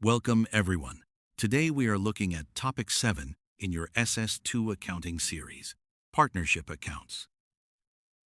Welcome, everyone. Today we are looking at Topic 7 in your SS2 accounting series, Partnership Accounts.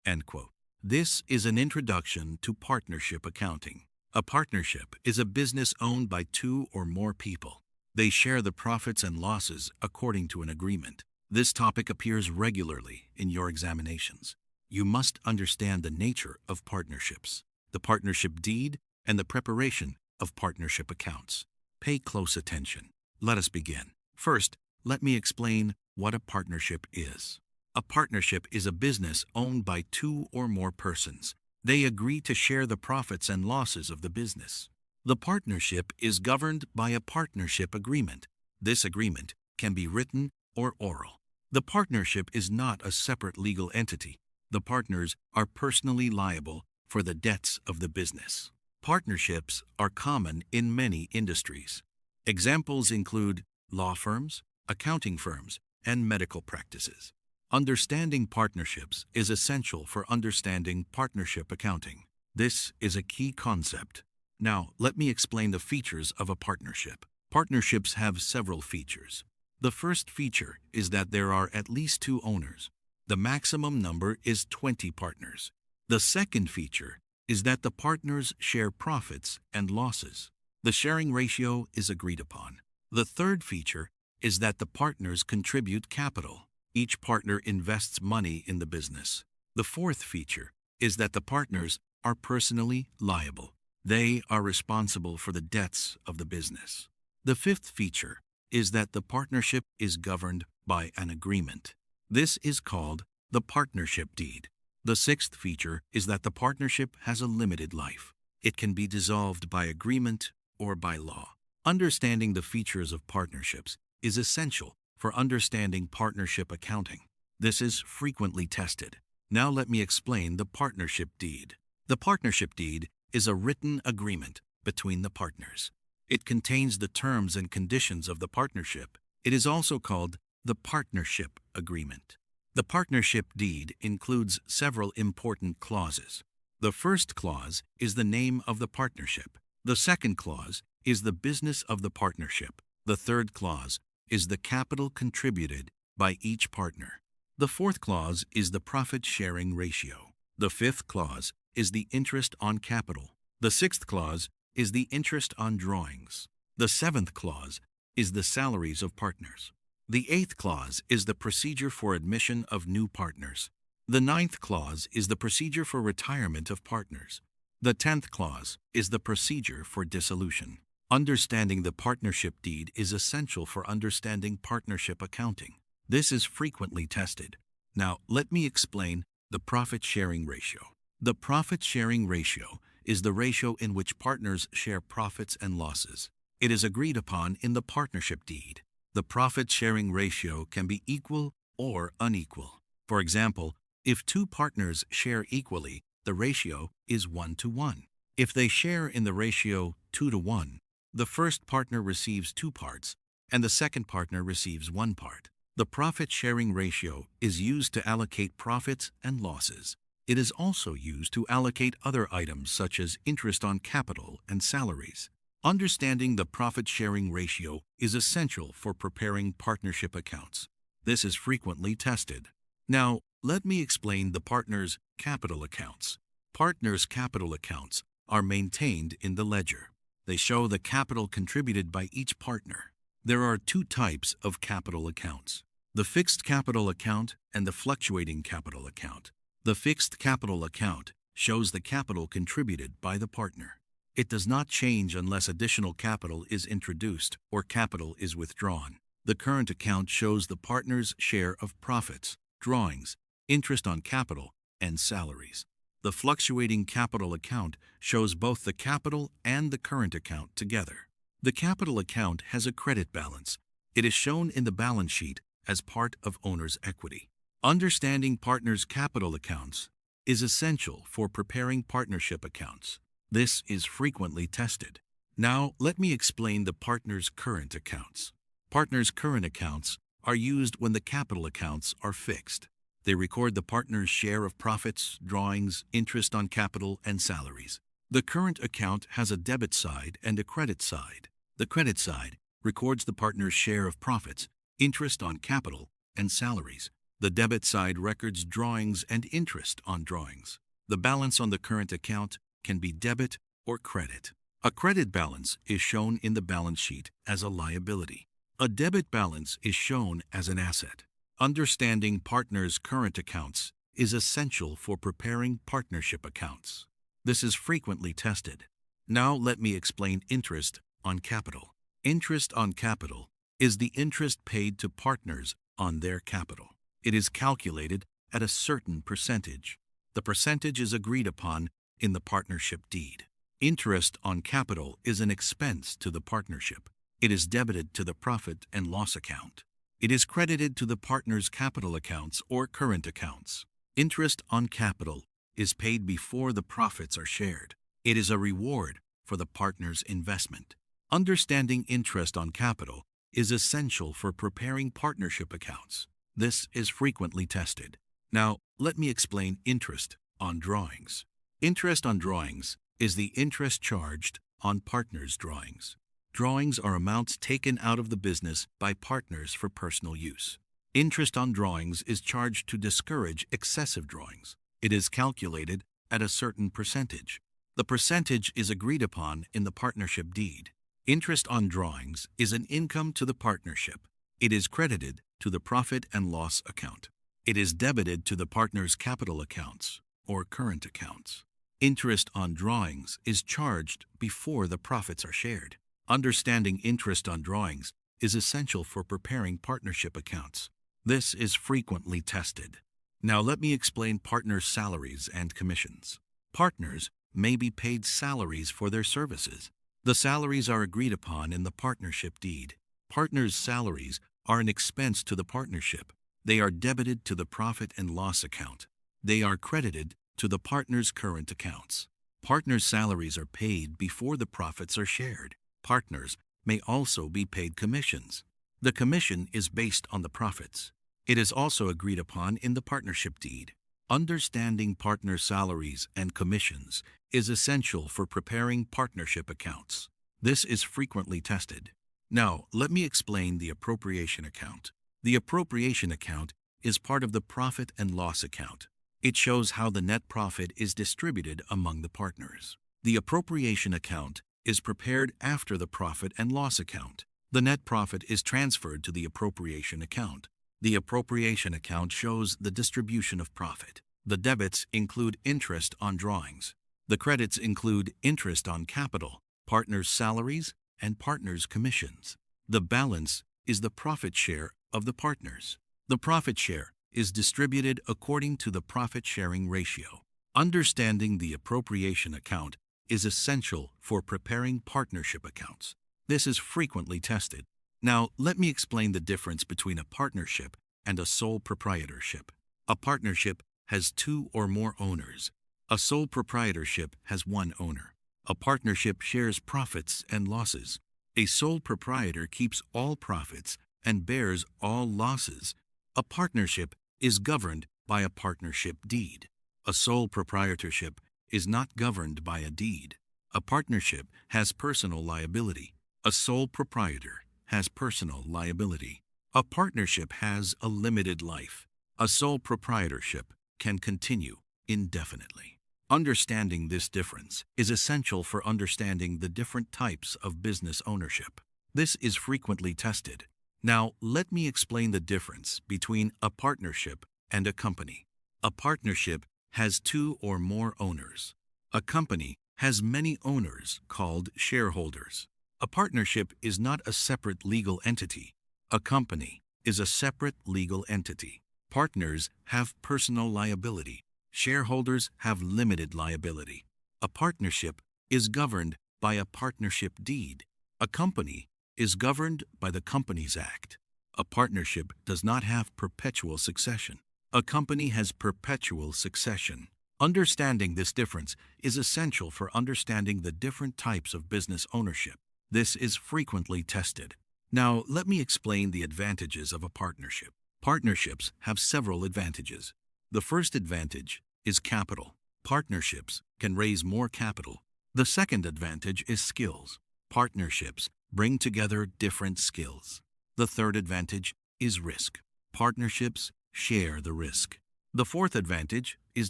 End quote. This is an introduction to partnership accounting. A partnership is a business owned by two or more people. They share the profits and losses according to an agreement. This topic appears regularly in your examinations. You must understand the nature of partnerships, the partnership deed, and the preparation of partnership accounts. Pay close attention. Let us begin. First, let me explain what a partnership is. A partnership is a business owned by two or more persons. They agree to share the profits and losses of the business. The partnership is governed by a partnership agreement. This agreement can be written or oral. The partnership is not a separate legal entity. The partners are personally liable for the debts of the business. Partnerships are common in many industries. Examples include law firms, accounting firms, and medical practices. Understanding partnerships is essential for understanding partnership accounting. This is a key concept. Now, let me explain the features of a partnership. Partnerships have several features. The first feature is that there are at least two owners. The maximum number is 20 partners. The second feature is that the partners share profits and losses. The sharing ratio is agreed upon. The third feature is that the partners contribute capital. Each partner invests money in the business. The fourth feature is that the partners are personally liable. They are responsible for the debts of the business. The fifth feature is that the partnership is governed by an agreement. This is called the partnership deed. The sixth feature is that the partnership has a limited life. It can be dissolved by agreement or by law. Understanding the features of partnerships is essential for understanding partnership accounting. This is frequently tested. Now let me explain the partnership deed. The partnership deed is a written agreement between the partners. It contains the terms and conditions of the partnership. It is also called the partnership agreement. The partnership deed includes several important clauses. The first clause is the name of the partnership. The second clause is the business of the partnership. The third clause is the capital contributed by each partner. The fourth clause is the profit-sharing ratio. The fifth clause is the interest on capital. The sixth clause is the interest on drawings. The seventh clause is the salaries of partners. The eighth clause is the procedure for admission of new partners. The ninth clause is the procedure for retirement of partners. The 10th clause is the procedure for dissolution. Understanding the partnership deed is essential for understanding partnership accounting. This is frequently tested. Now, let me explain the profit-sharing ratio. The profit-sharing ratio is the ratio in which partners share profits and losses. It is agreed upon in the partnership deed. The profit-sharing ratio can be equal or unequal. For example, if two partners share equally, the ratio is 1:1. If they share in the ratio 2:1, the first partner receives 2 parts, and the second partner receives 1 part. The profit-sharing ratio is used to allocate profits and losses. It is also used to allocate other items such as interest on capital and salaries. Understanding the profit-sharing ratio is essential for preparing partnership accounts. This is frequently tested. Now, let me explain the partners' capital accounts. Partners' capital accounts are maintained in the ledger. They show the capital contributed by each partner. There are 2 types of capital accounts: the fixed capital account and the fluctuating capital account. The fixed capital account shows the capital contributed by the partner. It does not change unless additional capital is introduced or capital is withdrawn. The current account shows the partner's share of profits, drawings, interest on capital, and salaries. The fluctuating capital account shows both the capital and the current account together. The capital account has a credit balance. It is shown in the balance sheet as part of owner's equity. Understanding partners' capital accounts is essential for preparing partnership accounts. This is frequently tested. Now, let me explain the partners' current accounts. Partners' current accounts are used when the capital accounts are fixed. They record the partner's share of profits, drawings, interest on capital, and salaries. The current account has a debit side and a credit side. The credit side records the partner's share of profits, interest on capital, and salaries. The debit side records drawings and interest on drawings. The balance on the current account can be debit or credit. A credit balance is shown in the balance sheet as a liability. A debit balance is shown as an asset. Understanding partners' current accounts is essential for preparing partnership accounts. This is frequently tested. Now let me explain interest on capital. Interest on capital is the interest paid to partners on their capital. It is calculated at a certain percentage. The percentage is agreed upon in the partnership deed. Interest on capital is an expense to the partnership. It is debited to the profit and loss account. It is credited to the partner's capital accounts or current accounts. Interest on capital is paid before the profits are shared. It is a reward for the partner's investment. Understanding interest on capital is essential for preparing partnership accounts. This is frequently tested. Now, let me explain interest on drawings. Interest on drawings is the interest charged on partners' drawings. Drawings are amounts taken out of the business by partners for personal use. Interest on drawings is charged to discourage excessive drawings. It is calculated at a certain percentage. The percentage is agreed upon in the partnership deed. Interest on drawings is an income to the partnership. It is credited to the profit and loss account. It is debited to the partner's capital accounts or current accounts. Interest on drawings is charged before the profits are shared. Understanding interest on drawings is essential for preparing partnership accounts. This is frequently tested. Now let me explain partners' salaries and commissions. Partners may be paid salaries for their services. The salaries are agreed upon in the partnership deed. Partners' salaries are an expense to the partnership. They are debited to the profit and loss account. They are credited to the partner's current accounts. Partners' salaries are paid before the profits are shared. Partners may also be paid commissions. The commission is based on the profits. It is also agreed upon in the partnership deed. Understanding partner salaries and commissions is essential for preparing partnership accounts. This is frequently tested. Now, let me explain the appropriation account. The appropriation account is part of the profit and loss account. It shows how the net profit is distributed among the partners. The appropriation account is prepared after the profit and loss account. The net profit is transferred to the appropriation account. The appropriation account shows the distribution of profit. The debits include interest on drawings. The credits include interest on capital, partners' salaries, and partners' commissions. The balance is the profit share of the partners. The profit share is distributed according to the profit-sharing ratio. Understanding the appropriation account is essential for preparing partnership accounts. This is frequently tested. Now, let me explain the difference between a partnership and a sole proprietorship. A partnership has two or more owners. A sole proprietorship has one owner. A partnership shares profits and losses. A sole proprietor keeps all profits and bears all losses. A partnership is governed by a partnership deed. A sole proprietorship is not governed by a deed. A partnership has personal liability. A sole proprietor has personal liability. A partnership has a limited life. A sole proprietorship can continue indefinitely. Understanding this difference is essential for understanding the different types of business ownership. This is frequently tested. Now, let me explain the difference between a partnership and a company. A partnership has two or more owners. A company has many owners called shareholders. A partnership is not a separate legal entity. A company is a separate legal entity. Partners have personal liability. Shareholders have limited liability. A partnership is governed by a partnership deed. A company is governed by the Companies Act. A partnership does not have perpetual succession. A company has perpetual succession. Understanding this difference is essential for understanding the different types of business ownership. This is frequently tested. Now, let me explain the advantages of a partnership. Partnerships have several advantages. The first advantage is capital. Partnerships can raise more capital. The second advantage is skills. Partnerships bring together different skills. The third advantage is risk. Partnerships share the risk. The fourth advantage is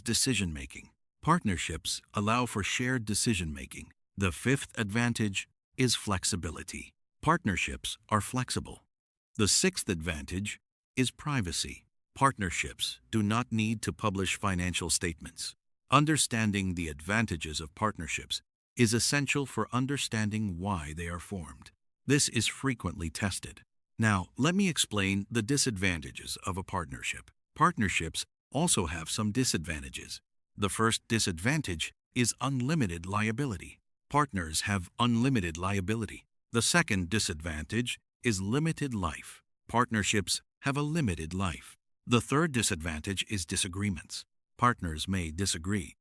decision-making. Partnerships allow for shared decision-making. The fifth advantage is flexibility. Partnerships are flexible. The sixth advantage is privacy. Partnerships do not need to publish financial statements. Understanding the advantages of partnerships is essential for understanding why they are formed. This is frequently tested. Now, let me explain the disadvantages of a partnership. Partnerships also have some disadvantages. The first disadvantage is unlimited liability. Partners have unlimited liability. The second disadvantage is limited life. Partnerships have a limited life. The third disadvantage is disagreements. Partners may disagree.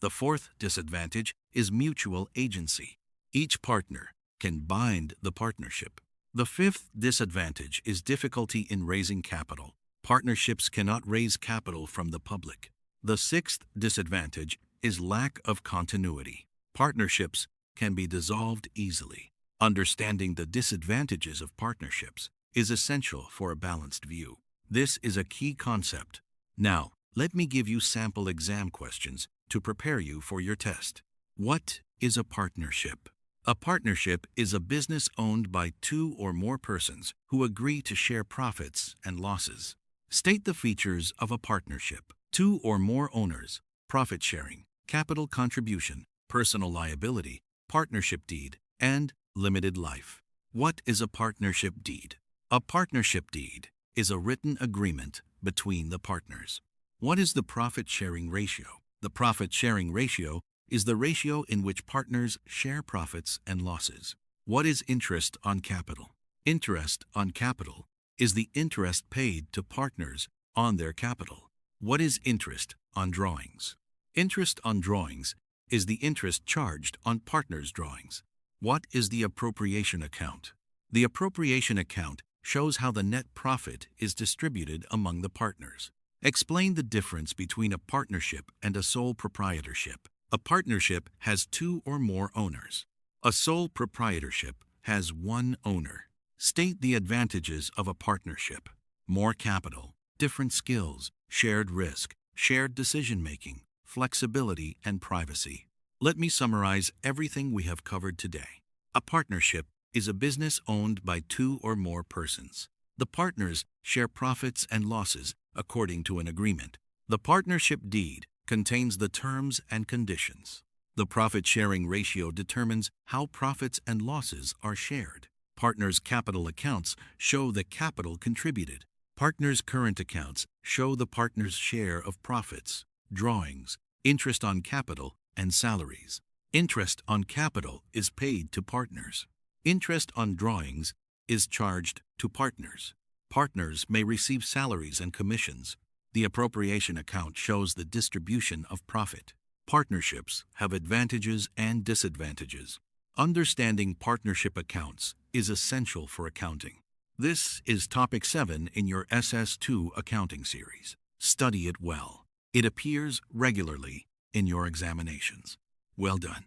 The fourth disadvantage is mutual agency. Each partner can bind the partnership. The fifth disadvantage is difficulty in raising capital. Partnerships cannot raise capital from the public. The sixth disadvantage is lack of continuity. Partnerships can be dissolved easily. Understanding the disadvantages of partnerships is essential for a balanced view. This is a key concept. Now, let me give you sample exam questions to prepare you for your test. What is a partnership? A partnership is a business owned by two or more persons who agree to share profits and losses. State the features of a partnership. Two or more owners, profit sharing, capital contribution, personal liability, partnership deed, and limited life. What is a partnership deed? A partnership deed is a written agreement between the partners. What is the profit-sharing ratio? The profit-sharing ratio is the ratio in which partners share profits and losses. What is interest on capital? Interest on capital is the interest paid to partners on their capital. What is interest on drawings? Interest on drawings is the interest charged on partners' drawings. What is the appropriation account? The appropriation account shows how the net profit is distributed among the partners. Explain the difference between a partnership and a sole proprietorship. A partnership has two or more owners. A sole proprietorship has one owner. State the advantages of a partnership. More capital, different skills, shared risk, shared decision-making, flexibility, and privacy. Let me summarize everything we have covered today. A partnership is a business owned by two or more persons. The partners share profits and losses according to an agreement. The partnership deed contains the terms and conditions. The profit-sharing ratio determines how profits and losses are shared. Partners' capital accounts show the capital contributed. Partners' current accounts show the partner's share of profits, drawings, interest on capital, and salaries. Interest on capital is paid to partners. Interest on drawings is charged to partners. Partners may receive salaries and commissions. The appropriation account shows the distribution of profit. Partnerships have advantages and disadvantages. Understanding partnership accounts is essential for accounting. This is Topic 7 in your SS2 accounting series. Study it well. It appears regularly in your examinations. Well done.